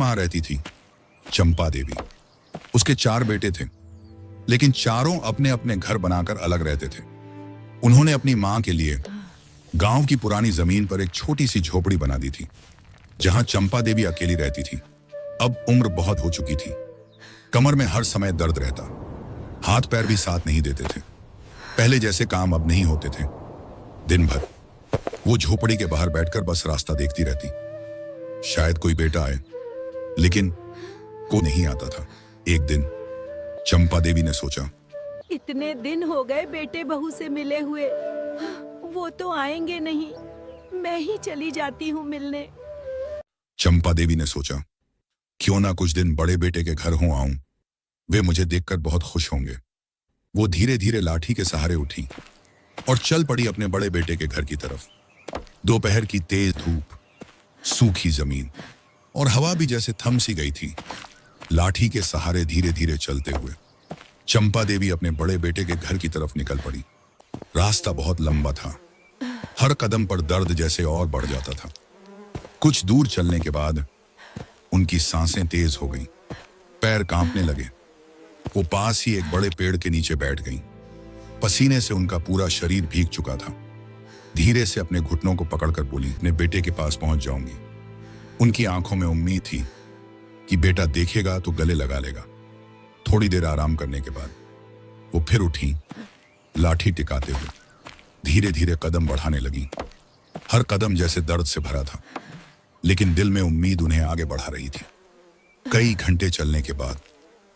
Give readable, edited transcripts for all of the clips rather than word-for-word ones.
माँ रहती थी, चंपा देवी। उसके 4 बेटे थे, लेकिन चारों अपने अपने घर बनाकर अलग रहते थे। उन्होंने अपनी माँ के लिए गांव की पुरानी जमीन पर एक छोटी सी झोपड़ी बना दी थी, जहां चंपा देवी अकेली रहती थी। अब उम्र बहुत हो चुकी थी, कमर में हर समय दर्द रहता, हाथ पैर भी साथ नहीं देते थे। पहले जैसे काम अब नहीं होते थे। दिन भर वो झोपड़ी के बाहर बैठकर बस रास्ता देखती रहती, शायद कोई बेटा आए, लेकिन कोई नहीं आता था। एक दिन चंपा देवी ने सोचा, इतने दिन हो गए बेटे बहू से मिले हुए, वो तो आएंगे नहीं, मैं ही चली जाती हूँ मिलने। चंपा देवी ने सोचा, क्यों ना कुछ दिन बड़े बेटे के घर हो आऊं, वे मुझे देखकर बहुत खुश होंगे। वो धीरे धीरे लाठी के सहारे उठी और चल पड़ी अपने बड़े बेटे के घर की तरफ। दोपहर की तेज धूप, सूखी जमीन और हवा भी जैसे थम सी गई थी। लाठी के सहारे धीरे धीरे चलते हुए चंपा देवी अपने बड़े बेटे के घर की तरफ निकल पड़ी। रास्ता बहुत लंबा था, हर कदम पर दर्द जैसे और बढ़ जाता था। कुछ दूर चलने के बाद उनकी सांसें तेज हो गईं, पैर कांपने लगे। वो पास ही एक बड़े पेड़ के नीचे बैठ गईं। पसीने से उनका पूरा शरीर भीग चुका था। धीरे से अपने घुटनों को पकड़कर बोली, अपने बेटे के पास पहुंच जाऊंगी। उनकी आंखों में उम्मीद थी कि बेटा देखेगा तो गले लगा लेगा। थोड़ी देर आराम करने के बाद वो फिर उठी, लाठी टिकाते हुए धीरे धीरे कदम बढ़ाने लगी। हर कदम जैसे दर्द से भरा था, लेकिन दिल में उम्मीद उन्हें आगे बढ़ा रही थी। कई घंटे चलने के बाद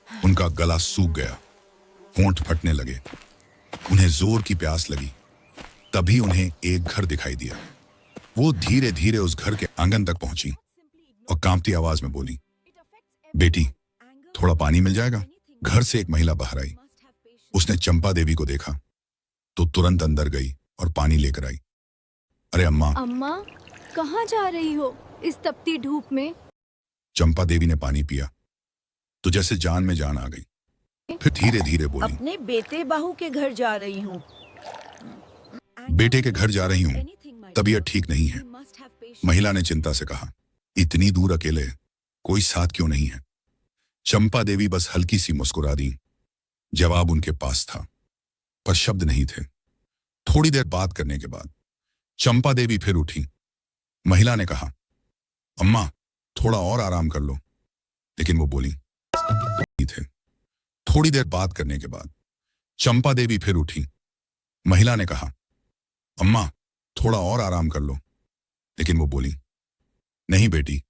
उनका गला सूख गया, होंठ फटने लगे। उन्हें जोर की प्यास लगी। तभी उन्हें एक घर दिखाई दिया। वो धीरे धीरे उस घर के आंगन तक पहुंची और कांपती आवाज में बोली, बेटी, थोड़ा पानी मिल जाएगा? घर से एक महिला बाहर आई। उसने चंपा देवी को देखा तो तुरंत अंदर गई और पानी लेकर आई। अरे अम्मा। अम्मा, कहाँ जा रही हो इस तपती धूप में? चंपा देवी ने पानी पिया तो जैसे जान में जान आ गई। फिर धीरे धीरे बोली, अपने बेटे बहू के घर जा रही हूँ। बेटे के घर जा रही हूँ, तबीयत ठीक नहीं है। महिला ने चिंता से कहा, इतनी दूर अकेले, कोई साथ क्यों नहीं है? चंपा देवी बस हल्की सी मुस्कुरा दी। जवाब उनके पास था, पर शब्द नहीं थे। थोड़ी देर बात करने के बाद चंपा देवी फिर उठी। महिला ने कहा, अम्मा, थोड़ा और आराम कर लो। लेकिन वो बोली नहीं थे। थोड़ी देर बात करने के बाद चंपा देवी फिर उठी। महिला ने कहा, अम्मा, थोड़ा और आराम कर लो। लेकिन वो बोली, नहीं बेटी,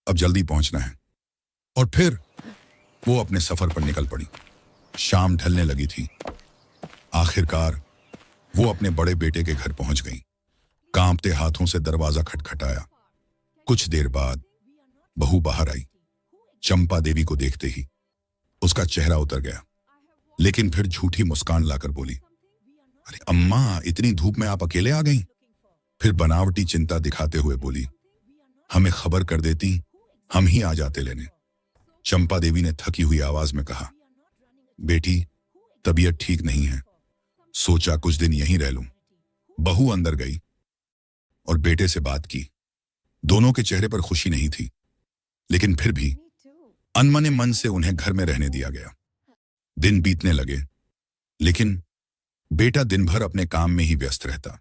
अब जल्दी पहुंचना है। और फिर वो अपने सफर पर निकल पड़ी। शाम ढलने लगी थी। आखिरकार वो अपने बड़े बेटे के घर पहुंच गई। कांपते हाथों से दरवाजा खटखटाया। कुछ देर बाद बहू बाहर आई। चंपा देवी को देखते ही उसका चेहरा उतर गया, लेकिन फिर झूठी मुस्कान लाकर बोली, अरे अम्मा, इतनी धूप में आप अकेले आ गईं? फिर बनावटी चिंता दिखाते हुए बोली, हमें खबर कर देती, हम ही आ जाते लेने। चंपा देवी ने थकी हुई आवाज में कहा, बेटी, तबीयत ठीक नहीं है, सोचा कुछ दिन यहीं रह लूं। बहू अंदर गई और बेटे से बात की। दोनों के चेहरे पर खुशी नहीं थी, लेकिन फिर भी अनमने मन से उन्हें घर में रहने दिया गया। दिन बीतने लगे, लेकिन बेटा दिन भर अपने काम में ही व्यस्त रहता।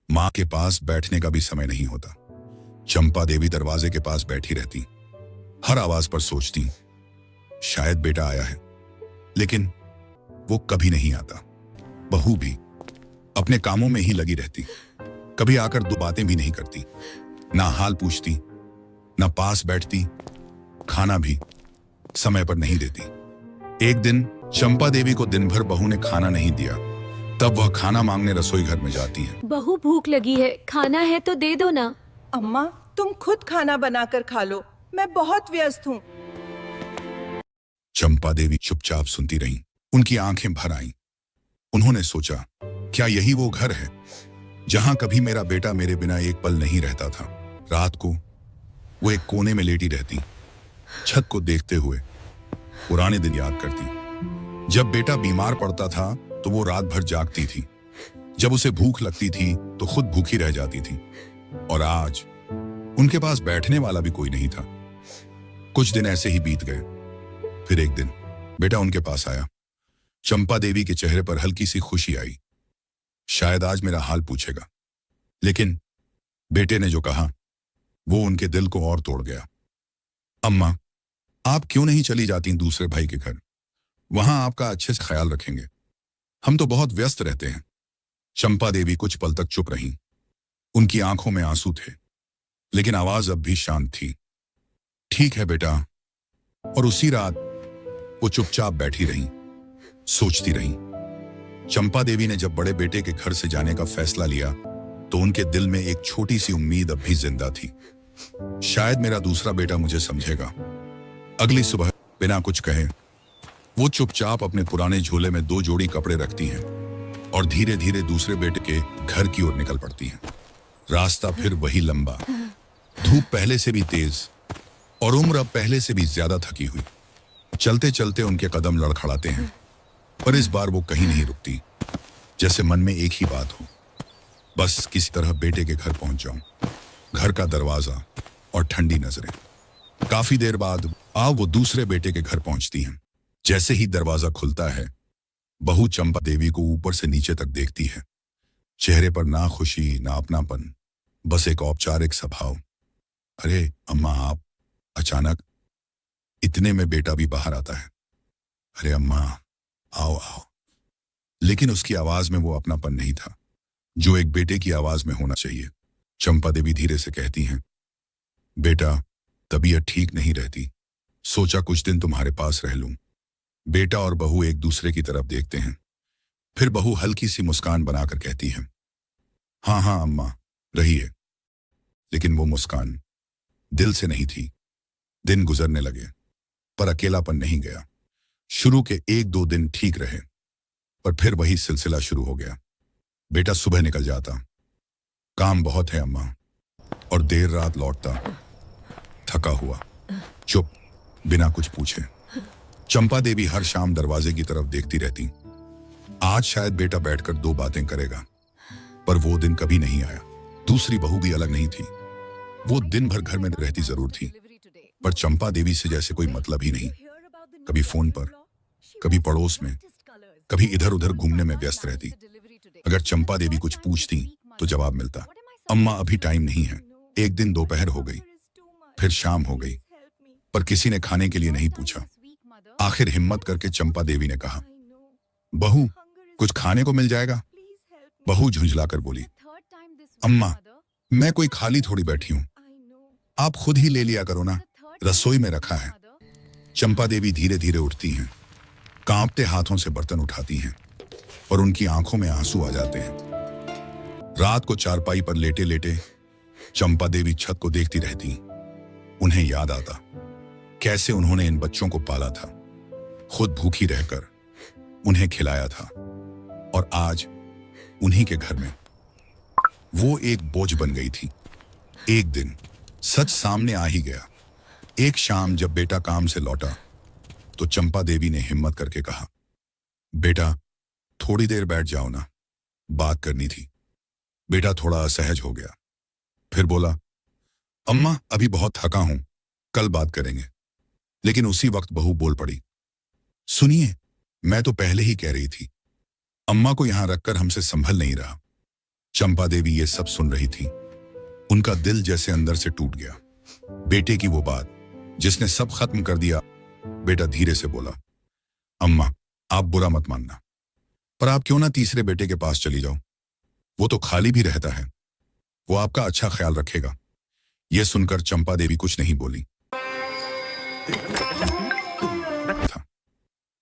मां के पास बैठने का भी समय नहीं होता। चंपा देवी दरवाजे के पास बैठी रहती, हर आवाज पर सोचती, शायद बेटा आया है, लेकिन वो कभी नहीं आता। बहू भी अपने कामों में ही लगी रहती, कभी आकर दो बातें भी नहीं करती, ना हाल पूछती, ना पास बैठती, खाना भी समय पर नहीं देती। एक दिन चंपा देवी को दिन भर बहू ने खाना नहीं दिया। तब वह खाना मांगने रसोई घर में जाती है। बहू, भूख लगी है, खाना है तो दे दो ना। अम्मा, तुम खुद खाना बनाकर खा लो, मैं बहुत व्यस्त हूँ। चंपा देवी चुपचाप सुनती रहीं। उनकी आंखें भर आईं। उन्होंने सोचा, क्या यही वो घर है जहां कभी मेरा बेटा मेरे बिना एक पल नहीं रहता था? रात को वो एक कोने में लेटी रहती, छत को देखते हुए पुराने दिन याद करती। जब बेटा बीमार पड़ता था तो वो रात भर जागती थी। जब उसे भूख लगती थी तो खुद भूखी रह जाती थी। और आज उनके पास बैठने वाला भी कोई नहीं था। कुछ दिन ऐसे ही बीत गए। फिर एक दिन बेटा उनके पास आया। चंपा देवी के चेहरे पर हल्की सी खुशी आई। शायद आज मेरा हाल पूछेगा। लेकिन बेटे ने जो कहा वो उनके दिल को और तोड़ गया। अम्मा, आप क्यों नहीं चली जाती दूसरे भाई के घर? वहां आपका अच्छे से ख्याल रखेंगे। हम तो बहुत व्यस्त रहते हैं। चंपा देवी कुछ पल तक चुप रहीं। उनकी आंखों में आंसू थे, लेकिन आवाज अब भी शांत थी। ठीक है बेटा। और उसी रात वो चुपचाप बैठी रहीं, सोचती रहीं। चंपा देवी ने जब बड़े बेटे के घर से जाने का फैसला लिया तो उनके दिल में एक छोटी सी उम्मीद अब भी जिंदा थी। शायद मेरा दूसरा बेटा मुझे समझेगा। अगली सुबह बिना कुछ कहे वो चुपचाप अपने पुराने झोले में 2 जोड़ी कपड़े रखती हैं और धीरे धीरे दूसरे बेटे के घर की ओर निकल पड़ती हैं। रास्ता फिर वही लंबा, धूप पहले से भी तेज और उम्र अब पहले से भी ज्यादा थकी हुई। चलते चलते उनके कदम लड़खड़ाते हैं, पर इस बार वो कहीं नहीं रुकती, जैसे मन में एक ही बात हो, बस किसी तरह बेटे के घर पहुंच जाऊं। घर का दरवाजा और ठंडी नजरें। काफी देर बाद वो दूसरे बेटे के घर पहुंचती हैं। जैसे ही दरवाजा खुलता है, बहू चंपा देवी को ऊपर से नीचे तक देखती है। चेहरे पर ना खुशी ना अपनापन, बस एक औपचारिक सा भाव। अरे अम्मा आप, अचानक इतने में बेटा भी बाहर आता है। अरे अम्मा आओ आओ। लेकिन उसकी आवाज में वो अपनापन नहीं था जो एक बेटे की आवाज में होना चाहिए। चंपा देवी धीरे से कहती हैं, बेटा तबीयत ठीक नहीं रहती, सोचा कुछ दिन तुम्हारे पास रह लूं। बेटा और बहू एक दूसरे की तरफ देखते हैं। फिर बहू हल्की सी मुस्कान बनाकर कहती है, हाँ हाँ अम्मा रहिए। लेकिन वो मुस्कान दिल से नहीं थी। दिन गुजरने लगे, पर अकेलापन नहीं गया। शुरू के 1-2 दिन ठीक रहे, पर फिर वही सिलसिला शुरू हो गया। बेटा सुबह निकल जाता, काम बहुत है अम्मा, और देर रात लौटता, थका हुआ, चुप, बिना कुछ पूछे। चंपा देवी हर शाम दरवाजे की तरफ देखती रहती। आज शायद बेटा बैठकर 2 बातें करेगा, पर वो दिन कभी नहीं आया। दूसरी बहू भी अलग नहीं थी। वो दिन भर घर में रहती जरूर थी, पर चंपा देवी से जैसे कोई मतलब ही नहीं। कभी फोन पर, कभी पड़ोस में, कभी इधर उधर घूमने में व्यस्त रहती। अगर चंपा देवी कुछ पूछती तो जवाब मिलता, अम्मा अभी टाइम नहीं है। एक दिन दोपहर हो गई, फिर शाम हो गई, पर किसी ने खाने के लिए नहीं पूछा। आखिर हिम्मत करके चंपा देवी ने कहा, बहू कुछ खाने को मिल जाएगा? बहू झुंझलाकर बोली, अम्मा मैं कोई खाली थोड़ी बैठी हूं, आप खुद ही ले लिया करो ना, रसोई में रखा है। चंपा देवी धीरे धीरे उठती हैं, कांपते हाथों से बर्तन उठाती हैं और उनकी आंखों में आंसू आ जाते हैं। रात को चारपाई पर लेटे लेटे चंपा देवी छत को देखती रहती। उन्हें याद आता कैसे उन्होंने इन बच्चों को पाला था, खुद भूखी रहकर उन्हें खिलाया था, और आज उन्हीं के घर में वो एक बोझ बन गई थी। एक दिन सच सामने आ ही गया। एक शाम जब बेटा काम से लौटा तो चंपा देवी ने हिम्मत करके कहा, बेटा थोड़ी देर बैठ जाओ ना, बात करनी थी। बेटा थोड़ा असहज हो गया, फिर बोला, अम्मा अभी बहुत थका हूं, कल बात करेंगे। लेकिन उसी वक्त बहू बोल पड़ी, सुनिए मैं तो पहले ही कह रही थी, अम्मा को यहां रखकर हमसे संभल नहीं रहा। चंपा देवी ये सब सुन रही थी। उनका दिल जैसे अंदर से टूट गया। बेटे की वो बात जिसने सब खत्म कर दिया। बेटा धीरे से बोला, अम्मा आप बुरा मत मानना, पर आप क्यों ना तीसरे बेटे के पास चली जाओ, वो तो खाली भी रहता है, वो आपका अच्छा ख्याल रखेगा। यह सुनकर चंपा देवी कुछ नहीं बोली।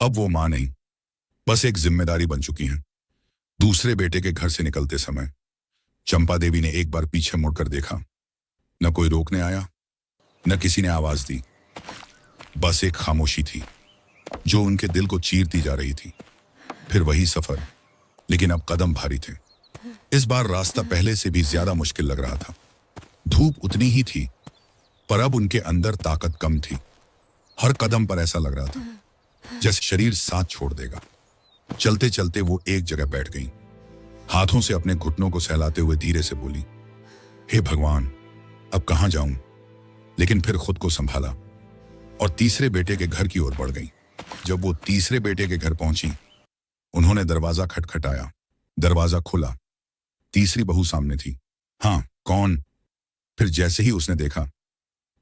अब वो मां नहीं, बस एक जिम्मेदारी बन चुकी हैं। दूसरे बेटे के घर से निकलते समय चंपा देवी ने एक बार पीछे मुड़कर देखा। न कोई रोकने आया, न किसी ने आवाज दी, बस एक खामोशी थी जो उनके दिल को चीरती जा रही थी। फिर वही सफर, लेकिन अब कदम भारी थे। इस बार रास्ता पहले से भी ज्यादा मुश्किल लग रहा था। धूप उतनी ही थी, पर अब उनके अंदर ताकत कम थी। हर कदम पर ऐसा लग रहा था जैसे शरीर साथ छोड़ देगा। चलते चलते वो एक जगह बैठ गई। हाथों से अपने घुटनों को सहलाते हुए धीरे से बोली, हे भगवान अब कहां जाऊं। लेकिन फिर खुद को संभाला, और तीसरे बेटे के घर की ओर बढ़ गई। जब वो तीसरे बेटे के घर पहुंची, उन्होंने दरवाजा खटखटाया। दरवाजा खुला। तीसरी बहू सामने थी। हाँ, कौन? फिर जैसे ही उसने देखा,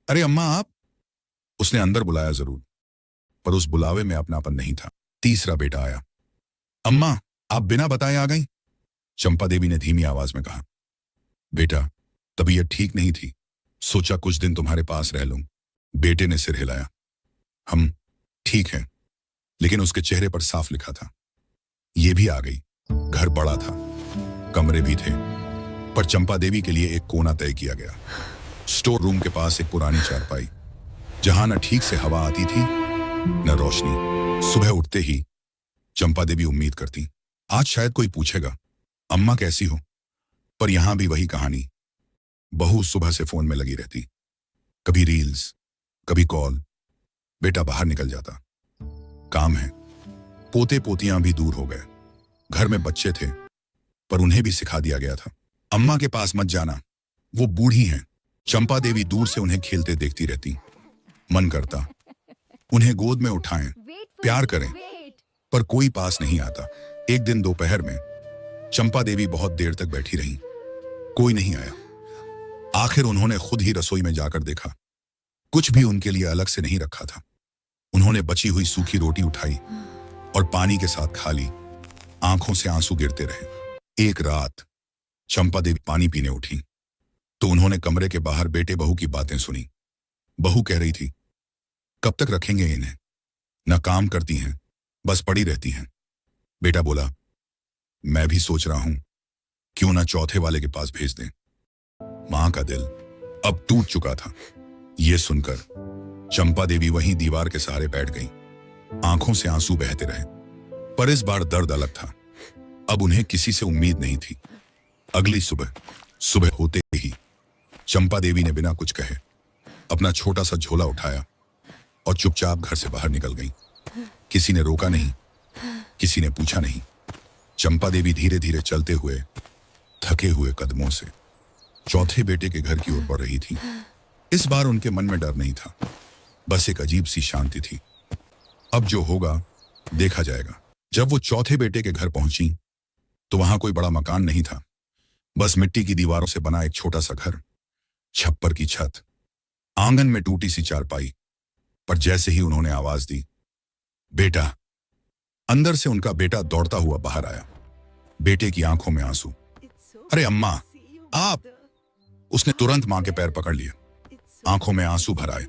अरे अम्मा आप? उसने अंदर बुलाया जरूर, पर उस बुलावे में अपनापन नहीं था। तीसरा बेटा आया। अम्मा, आप बिना बताए आ गई? चंपा देवी ने धीमी आवाज में कहा। बेटा, तबीयत ठीक नहीं थी, सोचा कुछ दिन तुम्हारे पास रह लूं। बेटे ने सिर हिलाया। हम ठीक हैं। लेकिन उसके चेहरे पर साफ लिखा था। ये भी आ गई। घर बड़ा था, कमरे भी थे, पर चंपा देवी के लिए एक कोना तय किया गया। स्टोर रूम के पास एक पुरानी चारपाई, जहां न ठीक से हवा आती थी न रोशनी। सुबह उठते ही चंपा देवी उम्मीद करती, आज शायद कोई पूछेगा अम्मा कैसी हो। पर यहां भी वही कहानी। बहू सुबह से फोन में लगी रहती, कभी रील्स, कभी कॉल। बेटा बाहर निकल जाता, काम है। पोते पोतियां भी दूर हो गए। घर में बच्चे थे, पर उन्हें भी सिखा दिया गया था, अम्मा के पास मत जाना, वो बूढ़ी हैं। चंपा देवी दूर से उन्हें खेलते देखती रहती। मन करता उन्हें गोद में उठाएं, प्यार करें, पर कोई पास नहीं आता। एक दिन दोपहर में चंपा देवी बहुत देर तक बैठी रहीं। कोई नहीं आया। आखिर उन्होंने खुद ही रसोई में जाकर देखा, कुछ भी उनके लिए अलग से नहीं रखा था। उन्होंने बची हुई सूखी रोटी उठाई और पानी के साथ खा ली। आंखों से आंसू गिरते रहे। एक रात चंपा देवी पानी पीने उठी तो उन्होंने कमरे के बाहर बेटे बहू की बातें सुनी। बहू कह रही थी, कब तक रखेंगे इन्हें, न काम करती हैं, बस पड़ी रहती हैं। बेटा बोला, मैं भी सोच रहा हूं क्यों ना चौथे वाले के पास भेज दें। मां का दिल अब टूट चुका था। यह सुनकर चंपा देवी वहीं दीवार के सहारे बैठ गई। आंखों से आंसू बहते रहे, पर इस बार दर्द अलग था। अब उन्हें किसी से उम्मीद नहीं थी। अगली सुबह होते ही चंपा देवी ने बिना कुछ कहे अपना छोटा सा झोला उठाया और चुपचाप घर से बाहर निकल गई। किसी ने रोका नहीं, किसी ने पूछा नहीं। चंपा देवी धीरे धीरे चलते हुए थके हुए कदमों से चौथे बेटे के घर की ओर बढ़ रही थी। इस बार उनके मन में डर नहीं था, बस एक अजीब सी शांति थी। अब जो होगा देखा जाएगा। जब वो चौथे बेटे के घर पहुंची तो वहां कोई बड़ा मकान नहीं था, बस मिट्टी की दीवारों से बना एक छोटा सा घर, छप्पर की छत, आंगन में टूटी सी चारपाई। पर जैसे ही उन्होंने आवाज दी, बेटा, अंदर से उनका बेटा दौड़ता हुआ बाहर आया। बेटे की आंखों में आंसू। अरे अम्मा आप? उसने तुरंत मां के पैर पकड़ लिए। आंखों में आंसू भर आए।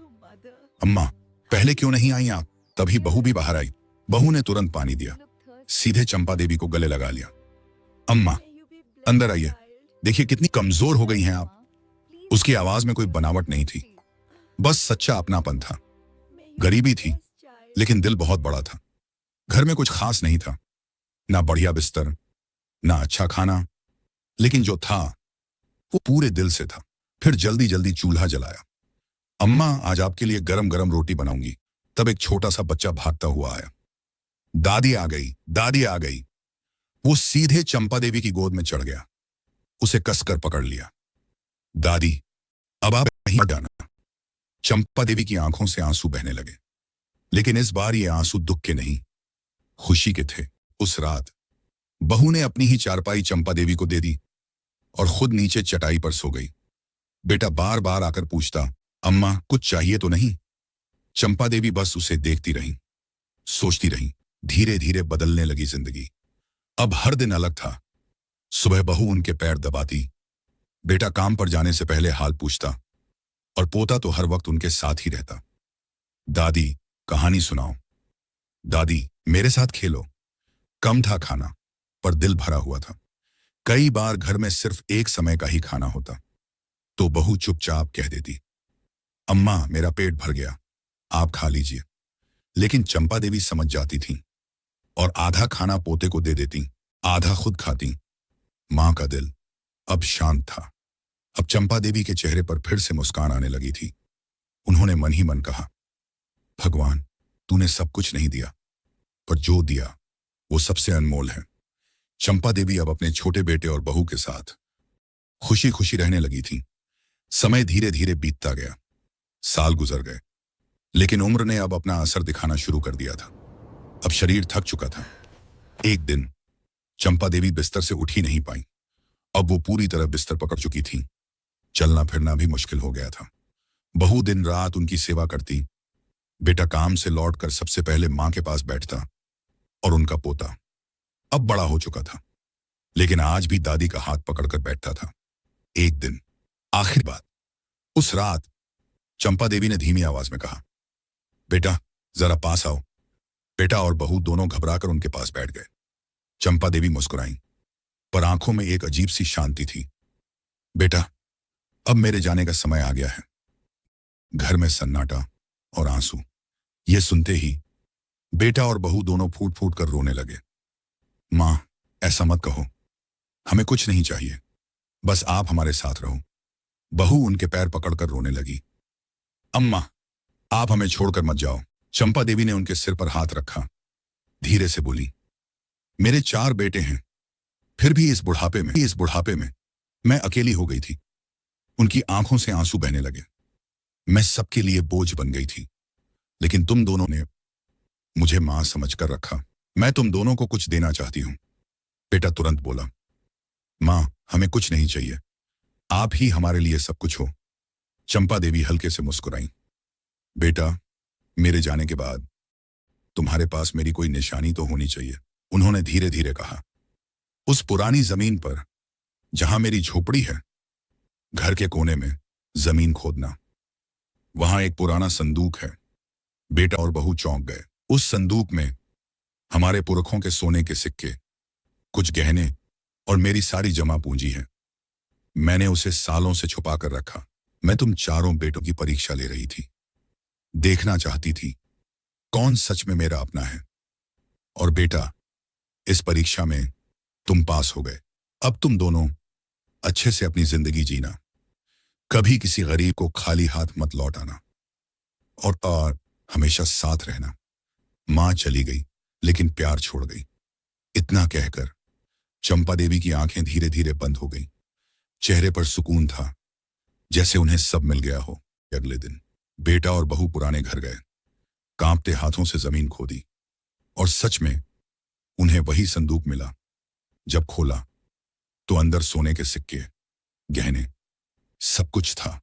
अम्मा पहले क्यों नहीं आई आप? तभी बहू भी बाहर आई। बहू ने तुरंत पानी दिया, सीधे चंपा देवी को गले लगा लिया। अम्मा अंदर आइए, देखिए कितनी कमजोर हो गई हैं आप। उसकी आवाज में कोई बनावट नहीं थी, बस सच्चा अपनापन था। गरीबी थी, लेकिन दिल बहुत बड़ा था। घर में कुछ खास नहीं था, ना बढ़िया बिस्तर, ना अच्छा खाना, लेकिन जो था वो पूरे दिल से था। फिर जल्दी जल्दी चूल्हा जलाया। अम्मा आज आपके लिए गरम गरम रोटी बनाऊंगी। तब एक छोटा सा बच्चा भागता हुआ आया। दादी आ गई, दादी आ गई। वो सीधे चंपा देवी की गोद में चढ़ गया, उसे कसकर पकड़ लिया। दादी अब आप नहीं जाना। चंपा देवी की आंखों से आंसू बहने लगे, लेकिन इस बार ये आंसू दुख के नहीं, खुशी के थे। उस रात बहू ने अपनी ही चारपाई चंपा देवी को दे दी और खुद नीचे चटाई पर सो गई। बेटा बार बार आकर पूछता, अम्मा कुछ चाहिए तो नहीं? चंपा देवी बस उसे देखती रही, सोचती रही। धीरे धीरे बदलने लगी जिंदगी। अब हर दिन अलग था। सुबह बहू उनके पैर दबाती, बेटा काम पर जाने से पहले हाल पूछता, और पोता तो हर वक्त उनके साथ ही रहता। दादी कहानी सुनाओ, दादी मेरे साथ खेलो। कम था खाना, पर दिल भरा हुआ था। कई बार घर में सिर्फ एक समय का ही खाना होता तो बहू चुपचाप कह देती, अम्मा मेरा पेट भर गया, आप खा लीजिए। लेकिन चंपा देवी समझ जाती थी और आधा खाना पोते को दे देती, आधा खुद खाती। मां का दिल अब शांत था। अब चंपा देवी के चेहरे पर फिर से मुस्कान आने लगी थी। उन्होंने मन ही मन कहा, भगवान तूने सब कुछ नहीं दिया, पर जो दिया वो सबसे अनमोल है। चंपा देवी अब अपने छोटे बेटे और बहू के साथ खुशी खुशी रहने लगी थी। समय धीरे धीरे बीतता गया, साल गुजर गए। लेकिन उम्र ने अब अपना असर दिखाना शुरू कर दिया था। अब शरीर थक चुका था। एक दिन चंपा देवी बिस्तर से उठ ही नहीं पाई। अब वो पूरी तरह बिस्तर पकड़ चुकी थी। चलना फिरना भी मुश्किल हो गया था। बहू दिन रात उनकी सेवा करती। बेटा काम से लौटकर सबसे पहले मां के पास बैठता और उनका पोता अब बड़ा हो चुका था, लेकिन आज भी दादी का हाथ पकड़कर बैठता था। एक दिन आखिर बात, उस रात चंपा देवी ने धीमी आवाज में कहा, बेटा जरा पास आओ। बेटा और बहू दोनों घबराकर उनके पास बैठ गए। चंपा देवी मुस्कुराई, पर आंखों में एक अजीब सी शांति थी। बेटा, अब मेरे जाने का समय आ गया है। घर में सन्नाटा और आंसू। ये सुनते ही बेटा और बहू दोनों फूट फूट कर रोने लगे। मां, ऐसा मत कहो, हमें कुछ नहीं चाहिए, बस आप हमारे साथ रहो। बहू उनके पैर पकड़कर रोने लगी। अम्मा, आप हमें छोड़कर मत जाओ। चंपा देवी ने उनके सिर पर हाथ रखा, धीरे से बोली, मेरे 4 बेटे हैं, फिर भी इस बुढ़ापे में मैं अकेली हो गई थी। उनकी आंखों से आंसू बहने लगे। मैं सबके लिए बोझ बन गई थी, लेकिन तुम दोनों ने मुझे मां समझकर रखा। मैं तुम दोनों को कुछ देना चाहती हूं। बेटा तुरंत बोला, मां, हमें कुछ नहीं चाहिए, आप ही हमारे लिए सब कुछ हो। चंपा देवी हल्के से मुस्कुराई। बेटा, मेरे जाने के बाद तुम्हारे पास मेरी कोई निशानी तो होनी चाहिए, उन्होंने धीरे धीरे कहा। उस पुरानी जमीन पर जहां मेरी झोपड़ी है, घर के कोने में जमीन खोदना, वहां एक पुराना संदूक है। बेटा और बहू चौंक गए। उस संदूक में हमारे पुरखों के सोने के सिक्के, कुछ गहने और मेरी सारी जमा पूंजी है। मैंने उसे सालों से छुपा कर रखा। मैं तुम 4 बेटों की परीक्षा ले रही थी, देखना चाहती थी कौन सच में मेरा अपना है। और बेटा, इस परीक्षा में तुम पास हो गए। अब तुम दोनों अच्छे से अपनी जिंदगी जीना, कभी किसी गरीब को खाली हाथ मत लौटाना, और हमेशा साथ रहना। मां चली गई, लेकिन प्यार छोड़ गई। इतना कहकर चंपा देवी की आंखें धीरे धीरे बंद हो गईं। चेहरे पर सुकून था, जैसे उन्हें सब मिल गया हो। अगले दिन बेटा और बहू पुराने घर गए, कांपते हाथों से जमीन खोदी, और सच में उन्हें वही संदूक मिला। जब खोला तो अंदर सोने के सिक्के, गहने, सब कुछ था।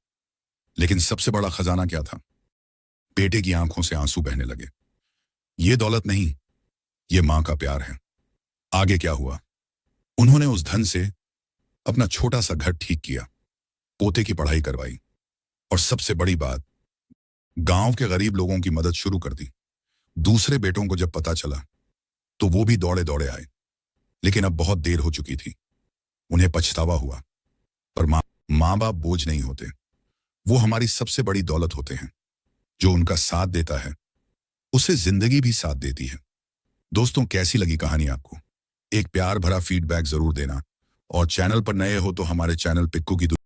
लेकिन सबसे बड़ा खजाना क्या था? बेटे की आंखों से आंसू बहने लगे। ये दौलत नहीं, ये मां का प्यार है। आगे क्या हुआ? उन्होंने उस धन से अपना छोटा सा घर ठीक किया, पोते की पढ़ाई करवाई, और सबसे बड़ी बात, गांव के गरीब लोगों की मदद शुरू कर दी। दूसरे बेटों को जब पता चला तो वो भी दौड़े दौड़े आए, लेकिन अब बहुत देर हो चुकी थी। उन्हें पछतावा हुआ। पर मां बाप बोझ नहीं होते, वो हमारी सबसे बड़ी दौलत होते हैं। जो उनका साथ देता है, उसे जिंदगी भी साथ देती है। दोस्तों, कैसी लगी कहानी आपको? एक प्यार भरा फीडबैक जरूर देना, और चैनल पर नए हो तो हमारे चैनल पिक्कू की